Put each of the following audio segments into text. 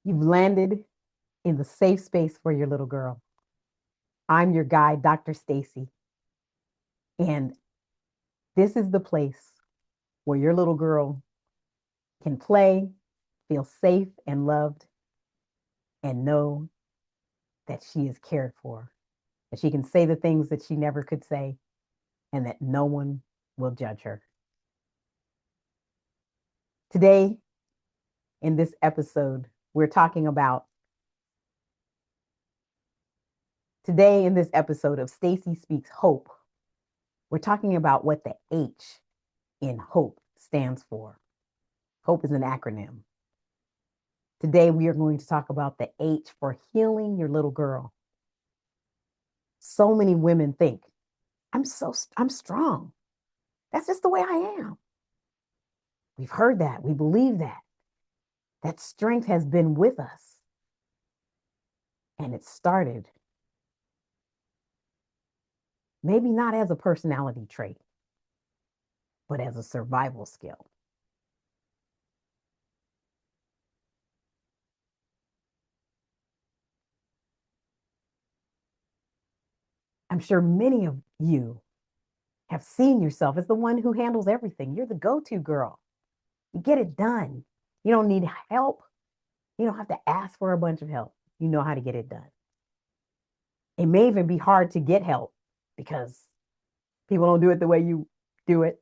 You've landed in the safe space for your little girl. I'm your guide, Dr. Staci, and this is the place where your little girl can play, feel safe and loved, and know that she is cared for, that she can say the things that she never could say, and that no one will judge her. Today, in this episode, we're talking about today in this episode of Staci Speaks Hope, we're talking about what the H in hope stands for. Hope is an acronym. Today, we are going to talk about the H for healing your little girl. So many women think, I'm strong. That's just the way I am. We've heard that. We believe that. That strength has been with us. And it started maybe not as a personality trait, but as a survival skill. I'm sure many of you have seen yourself as the one who handles everything. You're the go-to girl. You get it done. You don't need help. You don't have to ask for a bunch of help. You know how to get it done. It may even be hard to get help because people don't do it the way you do it.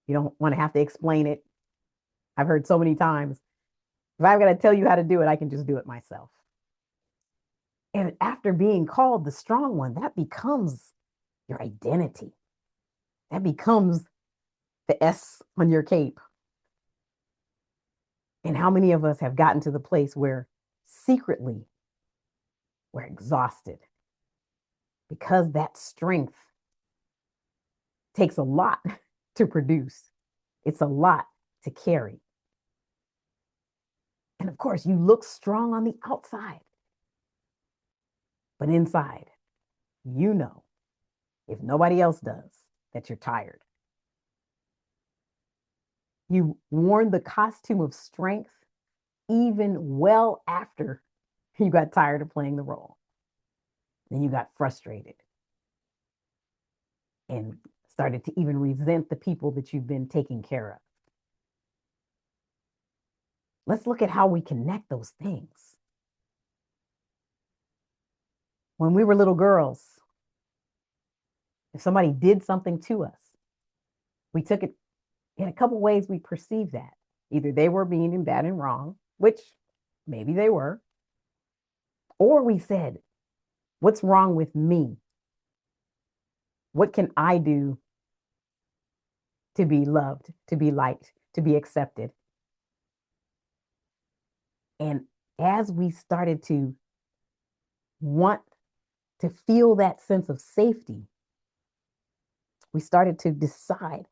You don't want to have to explain it. I've heard so many times, if I've got to tell you how to do it, I can just do it myself. And after being called the strong one, that becomes your identity. That becomes the S on your cape. And how many of us have gotten to the place where secretly we're exhausted because that strength takes a lot to produce, it's a lot to carry. And of course, you look strong on the outside, but inside, you know, if nobody else does, that you're tired. You worn the costume of strength even well after you got tired of playing the role. Then you got frustrated and started to even resent the people that you've been taking care of. Let's look at how we connect those things. When we were little girls, if somebody did something to us, we took it in a couple ways. We perceived that either they were being bad and wrong, which maybe they were, or we said, what's wrong with me? What can I do to be loved, to be liked, to be accepted? And as we started to want to feel that sense of safety, we started to decide,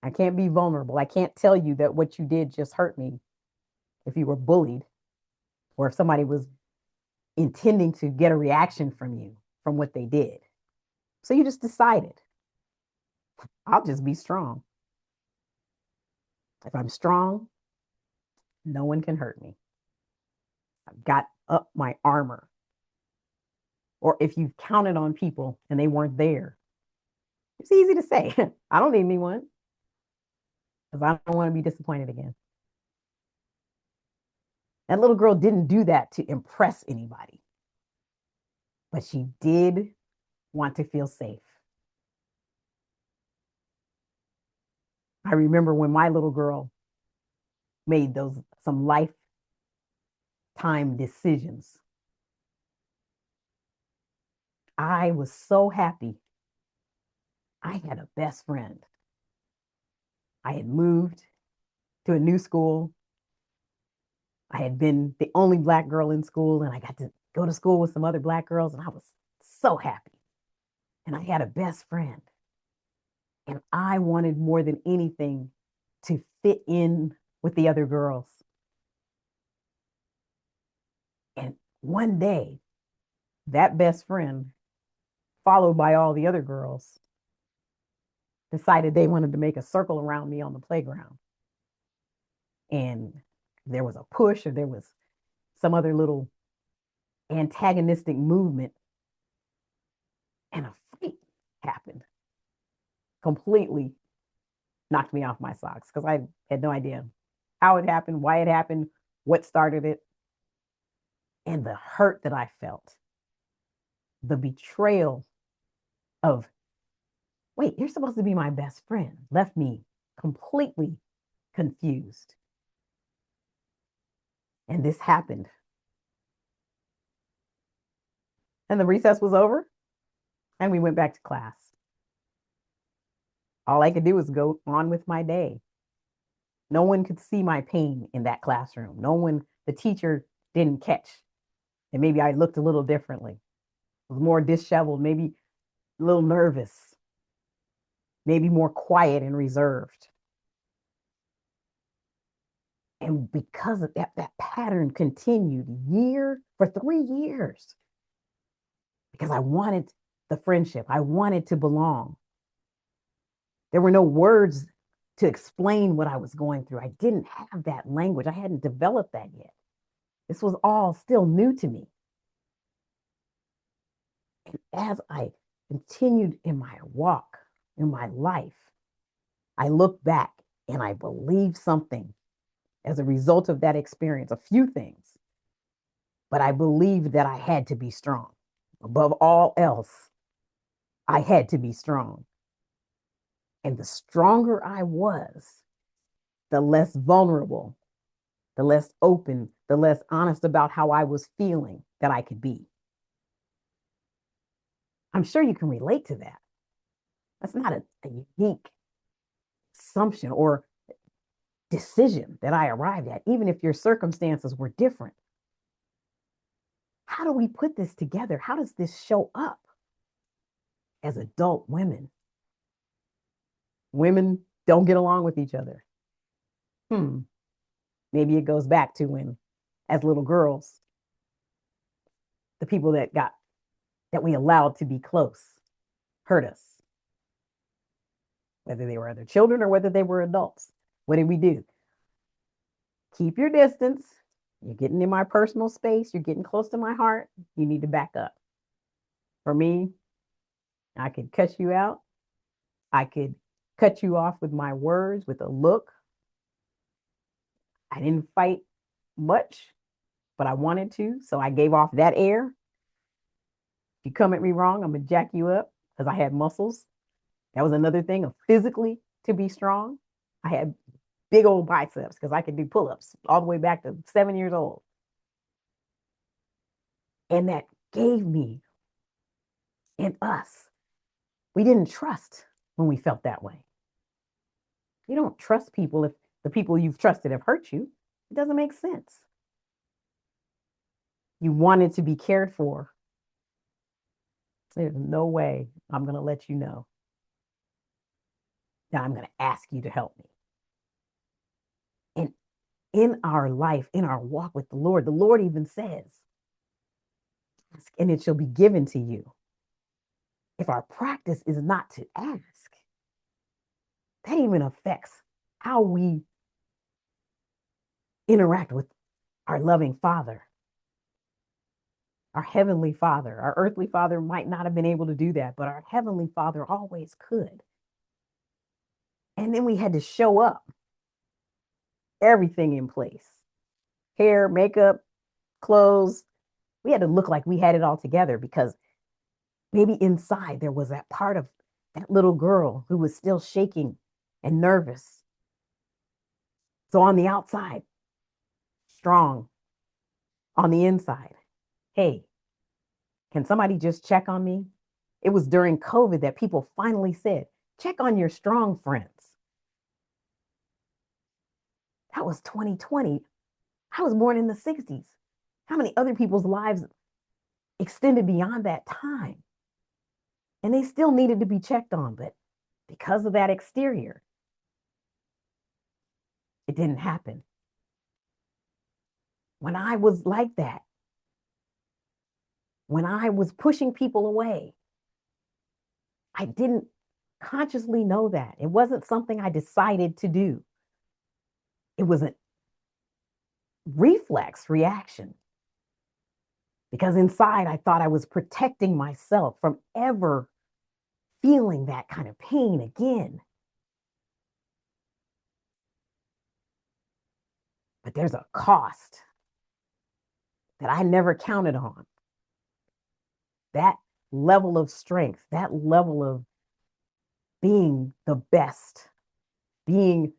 I can't be vulnerable. I can't tell you that what you did just hurt me if you were bullied or if somebody was intending to get a reaction from you from what they did. So you just decided, I'll just be strong. If I'm strong, no one can hurt me. I've got up my armor. Or if you've counted on people and they weren't there, it's easy to say, I don't need anyone because I don't want to be disappointed again. That little girl didn't do that to impress anybody, but she did want to feel safe. I remember when my little girl made those some lifetime decisions. I was so happy. I had a best friend. I had moved to a new school. I had been the only Black girl in school, and I got to go to school with some other Black girls, and I was so happy. And I had a best friend. And I wanted more than anything to fit in with the other girls. And one day, that best friend, followed by all the other girls, decided they wanted to make a circle around me on the playground. And there was a push or there was some other little antagonistic movement, and a fight happened. Completely knocked me off my socks because I had no idea how it happened, why it happened, what started it, and the hurt that I felt, the betrayal of, wait, you're supposed to be my best friend, left me completely confused. And this happened. And the recess was over, and we went back to class. All I could do was go on with my day. No one could see my pain in that classroom. No one, the teacher didn't catch. And maybe I looked a little differently. I was more disheveled, maybe a little nervous, maybe more quiet and reserved. And because of that pattern continued for 3 years, because I wanted the friendship, I wanted to belong. There were no words to explain what I was going through. I didn't have that language. I hadn't developed that yet. This was all still new to me. And as I continued in my walk, in my life, I look back and I believe something as a result of that experience, a few things. But I believed that I had to be strong. Above all else, I had to be strong. And the stronger I was, the less vulnerable, the less open, the less honest about how I was feeling that I could be. I'm sure you can relate to that. That's not a unique assumption or decision that I arrived at, even if your circumstances were different. How do we put this together? How does this show up as adult women? Women don't get along with each other. Maybe it goes back to when, as little girls, the people that we allowed to be close hurt us, whether they were other children or whether they were adults. What did we do? Keep your distance. You're getting in my personal space. You're getting close to my heart. You need to back up. For me, I could cuss you out. I could cut you off with my words, with a look. I didn't fight much, but I wanted to. So I gave off that air. If you come at me wrong, I'm going to jack you up because I had muscles. That was another thing of physically to be strong. I had big old biceps because I could do pull-ups all the way back to 7 years old. And that gave me and us, we didn't trust when we felt that way. You don't trust people if the people you've trusted have hurt you. It doesn't make sense. You wanted to be cared for. There's no way I'm going to let you know that I'm going to ask you to help me. And in our life, in our walk with the Lord even says, ask and it shall be given to you. If our practice is not to ask, that even affects how we interact with our loving Father. Our heavenly Father, our earthly Father might not have been able to do that, but our heavenly Father always could. And then we had to show up, everything in place, hair, makeup, clothes. We had to look like we had it all together because maybe inside there was that part of that little girl who was still shaking and nervous. So on the outside, strong. On the inside, hey, can somebody just check on me? It was during COVID that people finally said, check on your strong friends. That was 2020. I was born in the 60s. How many other people's lives extended beyond that time? And they still needed to be checked on, but because of that exterior, it didn't happen. When I was like that, when I was pushing people away, I didn't consciously know that. It wasn't something I decided to do. It was reflex reaction because inside I thought I was protecting myself from ever feeling that kind of pain again. But there's a cost that I never counted on. That level of strength, that level of being the best, being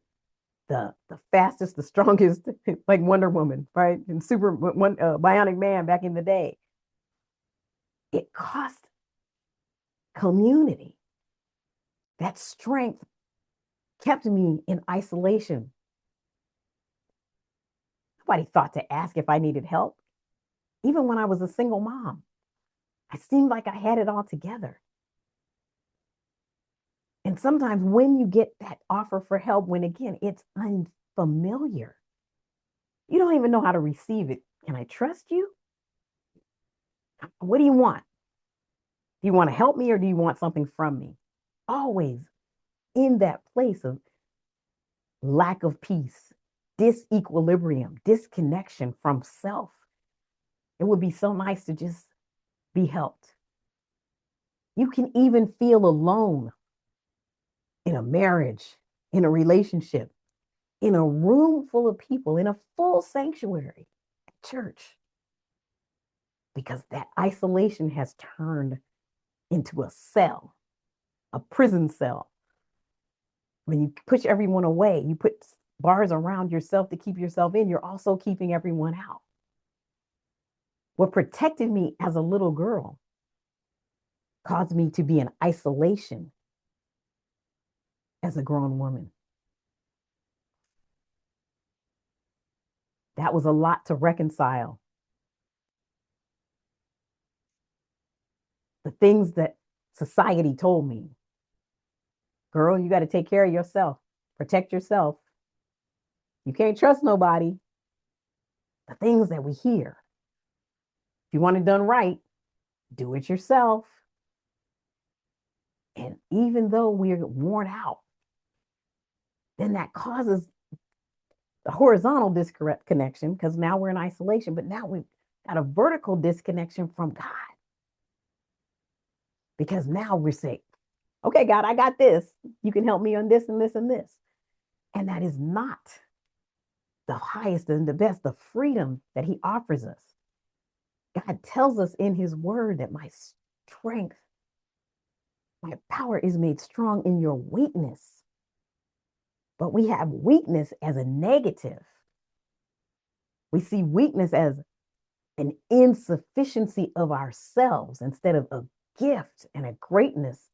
the fastest, the strongest, like Wonder Woman, right? And Bionic Man back in the day. It cost community. That strength kept me in isolation. Nobody thought to ask if I needed help. Even when I was a single mom, I seemed like I had it all together. And sometimes when you get that offer for help, when again, it's unfamiliar, you don't even know how to receive it. Can I trust you? What do you want? Do you want to help me or do you want something from me? Always in that place of lack of peace, disequilibrium, disconnection from self. It would be so nice to just be helped. You can even feel alone in a marriage, in a relationship, in a room full of people, in a full sanctuary at church, because that isolation has turned into a cell, a prison cell. When you push everyone away, you put bars around yourself to keep yourself in, you're also keeping everyone out. What protected me as a little girl caused me to be in isolation as a grown woman. That was a lot to reconcile. The things that society told me, girl, you got to take care of yourself, protect yourself. You can't trust nobody. The things that we hear. If you want it done right, do it yourself. And even though we're worn out, then that causes the horizontal disconnection because now we're in isolation, but now we've got a vertical disconnection from God. Because now we're saying, okay, God, I got this. You can help me on this and this and this. And that is not the highest and the best, the freedom that he offers us. God tells us in his word that my strength, my power is made strong in your weakness. But we have weakness as a negative. We see weakness as an insufficiency of ourselves instead of a gift and a greatness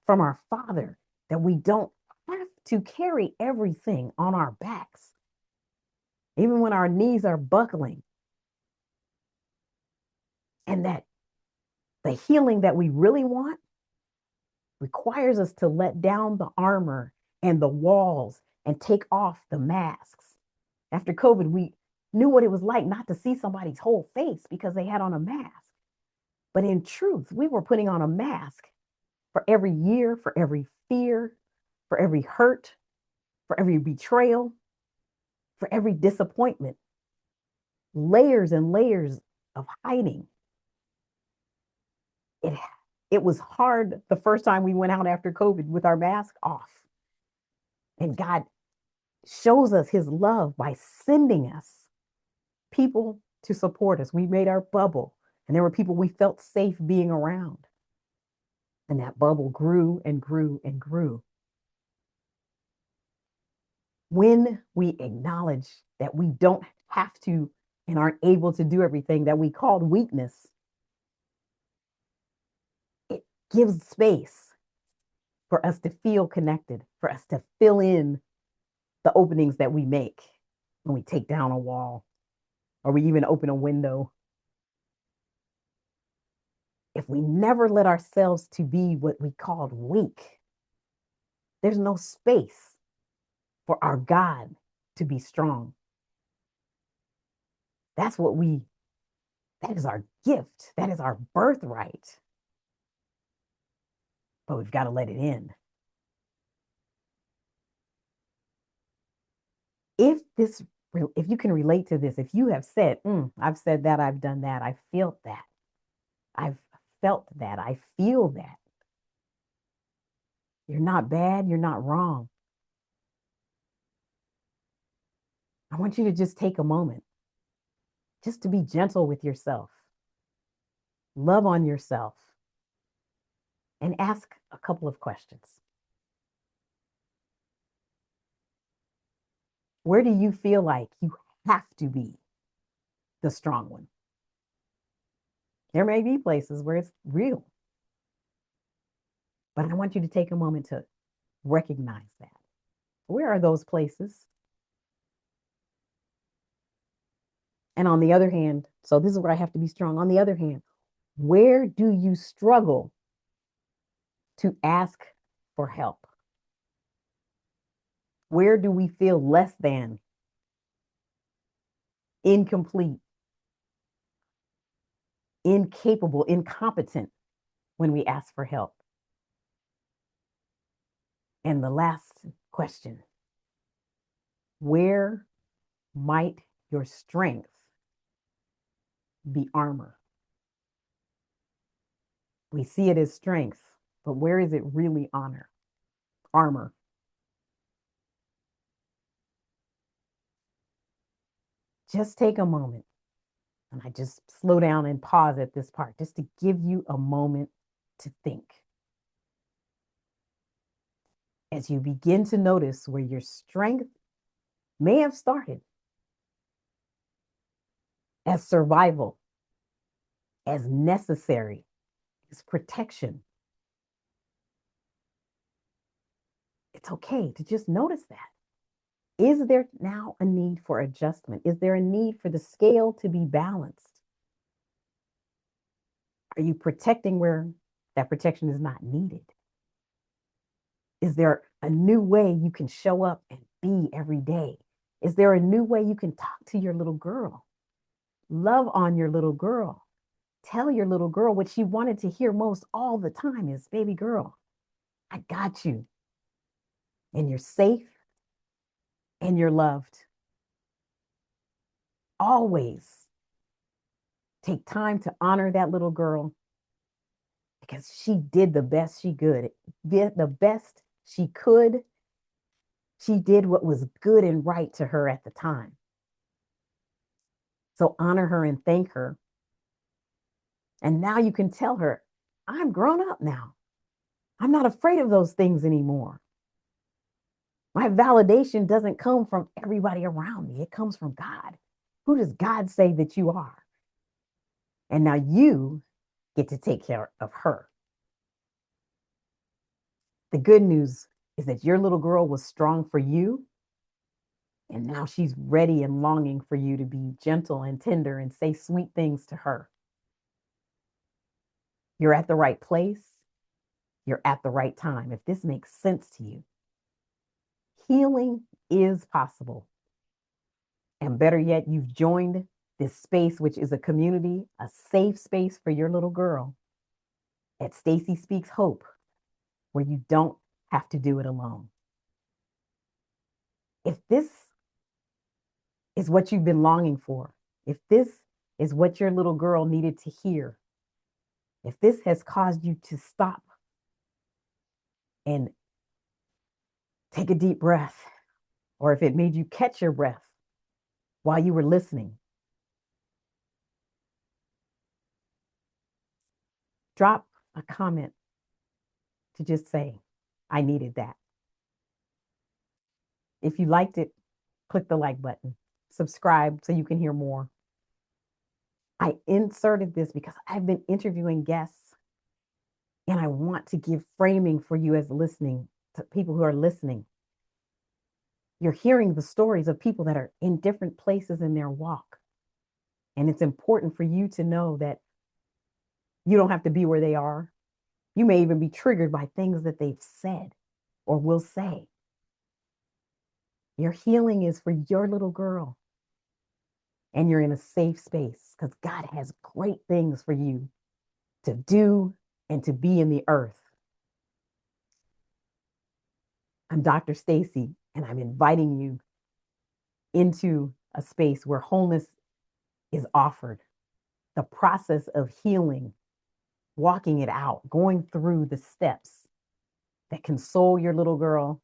from our Father, that we don't have to carry everything on our backs. Even when our knees are buckling, and that the healing that we really want requires us to let down the armor and the walls and take off the masks. After COVID, we knew what it was like not to see somebody's whole face because they had on a mask. But in truth, we were putting on a mask for every year, for every fear, for every hurt, for every betrayal, for every disappointment. Layers and layers of hiding. It, it was hard the first time we went out after COVID with our mask off. And God shows us his love by sending us people to support us. We made our bubble, and there were people we felt safe being around. And that bubble grew and grew and grew. When we acknowledge that we don't have to and aren't able to do everything that we called weakness, it gives space for us to feel connected, for us to fill in the openings that we make when we take down a wall or we even open a window. If we never let ourselves to be what we called weak, there's no space for our God to be strong. That is our gift. That is our birthright. But we've got to let it in. If this if you can relate to this, if you have said, I've said that, I've done that, I felt that, I've felt that, I feel that, you're not bad, you're not wrong. I want you to just take a moment just to be gentle with yourself, love on yourself, and ask a couple of questions. Where do you feel like you have to be the strong one? There may be places where it's real, but I want you to take a moment to recognize that. Where are those places? And on the other hand, so this is where I have to be strong. On the other hand, where do you struggle to ask for help? Where do we feel less than, incomplete, incapable, incompetent when we ask for help? And the last question, where might your strength be armor? We see it as strength, but where is it really armor? Just take a moment, and I just slow down and pause at this part just to give you a moment to think. As you begin to notice where your strength may have started as survival, as necessary, as protection, it's okay to just notice that. Is there now a need for adjustment? Is there a need for the scale to be balanced? Are you protecting where that protection is not needed? Is there a new way you can show up and be every day? Is there a new way you can talk to your little girl? Love on your little girl. Tell your little girl what she wanted to hear most all the time is, baby girl, I got you. And you're safe and you're loved. Always take time to honor that little girl because she did the best she could. Did the best she could. She did what was good and right to her at the time. So honor her and thank her. And now you can tell her, I'm grown up now. I'm not afraid of those things anymore. My validation doesn't come from everybody around me. It comes from God. Who does God say that you are? And now you get to take care of her. The good news is that your little girl was strong for you. And now she's ready and longing for you to be gentle and tender and say sweet things to her. You're at the right place. You're at the right time. If this makes sense to you, healing is possible. And better yet, you've joined this space, which is a community, a safe space for your little girl at Staci Speaks Hope, where you don't have to do it alone. If this is what you've been longing for, if this is what your little girl needed to hear, if this has caused you to stop and take a deep breath, or if it made you catch your breath while you were listening, drop a comment to just say, I needed that. If you liked it, click the like button, subscribe so you can hear more. I inserted this because I've been interviewing guests and I want to give framing for you as listening, to people who are listening. You're hearing the stories of people that are in different places in their walk. And it's important for you to know that you don't have to be where they are. You may even be triggered by things that they've said or will say. Your healing is for your little girl. And you're in a safe space because God has great things for you to do and to be in the earth. I'm Dr. Staci, and I'm inviting you into a space where wholeness is offered, the process of healing, walking it out, going through the steps that console your little girl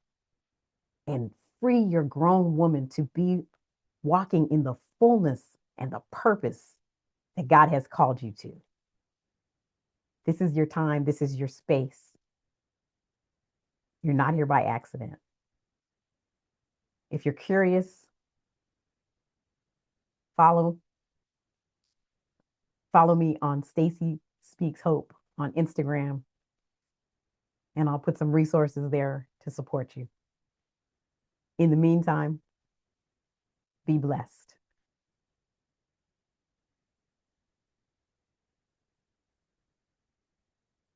and free your grown woman to be walking in the fullness and the purpose that God has called you to. This is your time. This is your space. You're not here by accident. If you're curious, follow me on Staci Speaks Hope on Instagram, and I'll put some resources there to support you. In the meantime, be blessed.